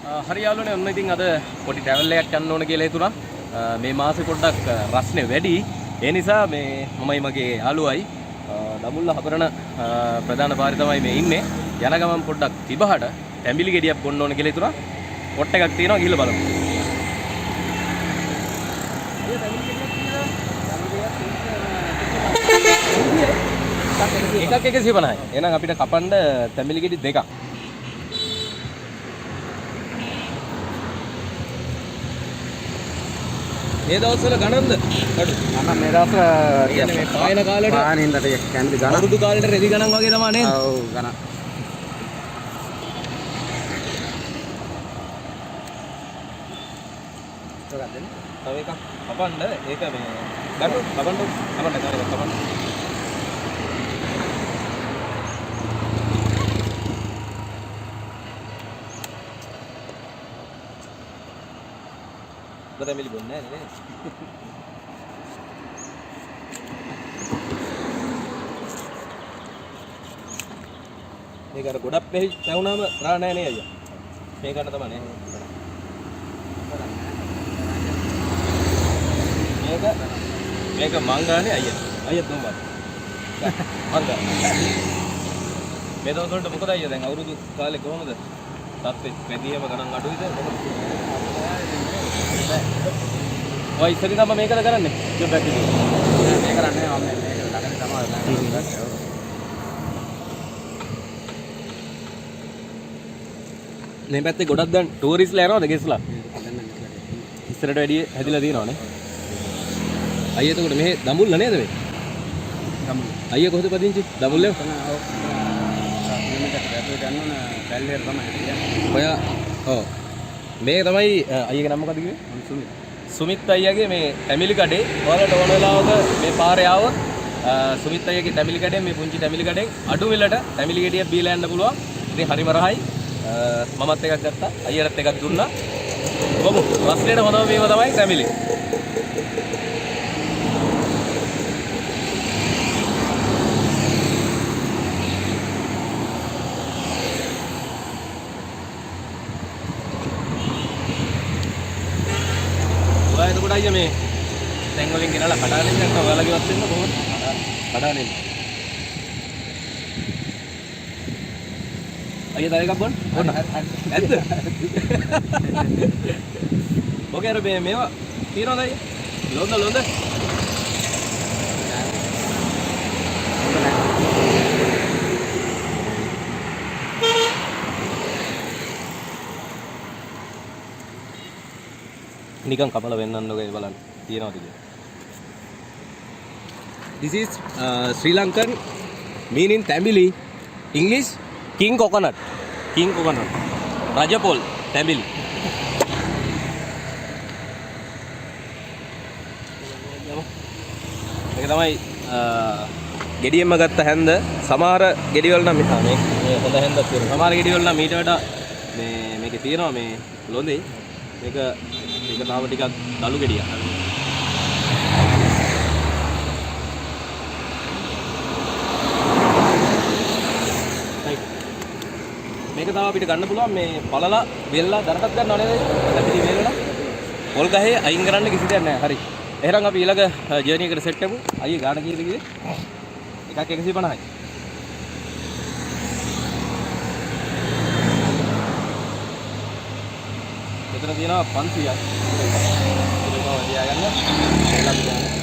හරි යාළුවනේ ඔන්න ඉතින් අද පොඩි ට්‍රැවල් එකක් යන්න ඕන කියලා හිතුණා. මේ මාසේ පොඩ්ඩක් රස්නේ වැඩි. ඒ නිසා මේ මමයි මගේ යාළුවයි දඹුල්ල හබරණ ප්‍රධාන පාරේ තමයි මේ ඉන්නේ. යන ගමන් පොඩ්ඩක් තිබහට තැඹිලි ගෙඩියක් බොන්න ඕන කියලා හිතුණා. පොට් එකක් තියෙනවා ගිහලා බලමු. එකක් 150යි. එහෙනම් අපිට කපන්න තැඹිලි ගෙඩි දෙකක්. මේ දවස්වල ගණන්ද? අඩු. අන්න මේ දවස්වල කියන්නේ මේ පායන කාලේට පානින්දට කැමති ගණන්. අවුරුදු කාලේට රෙදි ගණන් වගේ තමයි නේද? ඔව් ගණන්. තව එකක් කපන්න ඒක මේ ගන්න කපන්න. තැඹිලි බොන්නේ නැහැ නේද? මේක අර ගොඩක් පැවුනාම රා නැහැ නේ අයියා. මේ ගන්න තමයි නේ. මේක මංගානේ අයියා. අයියා දුම්බා. මංගා. මේ දවස් වලට මොකද අයියා දැන් අවුරුදු කාලේ කොහමද? තාත්තේ වැඩිම ගණන් අඩුයිද මොකද? ඔය ඉතින් තමයි මේකද කරන්නේ. ජොබ් එකක් ඉතින්. මේක කරන්නේ මම මේක ළඟදී තමයි. මේ පැත්තේ ගොඩක් දැන් ටූරිස්ට්ලා යනවද ගෙස්ලා? ඉස්සරට වැඩි හැදිලා තියෙනවනේ. අයියා එතකොට මෙහෙ දඹුල්ල නේද මේ? දඹුල්ල. අයියා කොහෙද පදිංචි? දඹුල්ලේ? ඔව්. ඔයා ඔව් මේක තමයි අයියාගේ නම මොකද කිව්වේ? සුමිත් අයියාගේ මේ තැඹිලි කඩේ ඔයාලට ඕන වෙලාවක මේ පාරේ ආවොත් සුමිත් අයියාගේ තැඹිලි කඩේ මේ පුංචි තැඹිලි කඩෙන් අඩු මිලට තැඹිලි ගෙඩියක් බීලා යන්න පුළුවන්. ඉතින් හරිම රහයි. මමත් එකක් ගත්තා. අයියාටත් එකක් දුන්නා. කොහොම රස්නේට හොඳම මේව තමයි තැඹිලි. එතකොට අයියා මේ තැන් වලින් ගෙනලා කඩාගෙන ඉන්න ඔයාලගේ වත් වෙන්න කොහොමද? කඩාගෙන. අයියා තව එකක් බොන්න. බොන්න. ඇත්ත? ඔකේ අර මේවා තියනවද අයියා? ලොන්ද. නිකන් කපලා වෙන්නන්නකෝ ඒ බලන්න තියනවාද කියලා. This is Sri Lankan meaning තැඹිලි English king coconut. රජපොල් තැඹිලි. මේක තමයි ගෙඩියෙන්ම ගත්ත හැන්ද. සමහර ගෙඩි වල නම් මේ හොඳ හැන්දක් තියෙනවා. සමහර ගෙඩි වල නම් ඊට වඩා මේකේ තියෙනවා මේ ලොඳේ. මේක තාම ටිකක් දලු ගෙඩියක්. මේක තව අපිට ගන්න පුළුවන් මේ පළලා වෙල්ලා දරටත් ගන්නව නේද? පැතිලි වෙල්ලා. පොල් ගහේ අයින් කරන්න කිසි දෙයක් නැහැ. හරි. එහෙනම් අපි ඊළඟ ජර්නි එකට සෙට් වෙමු. අයියේ ගාන කීයද කිව්වේ? එකක් 150යි. මෙතන තියෙනවා 500ක්. ඒක තමයි තියාගන්න.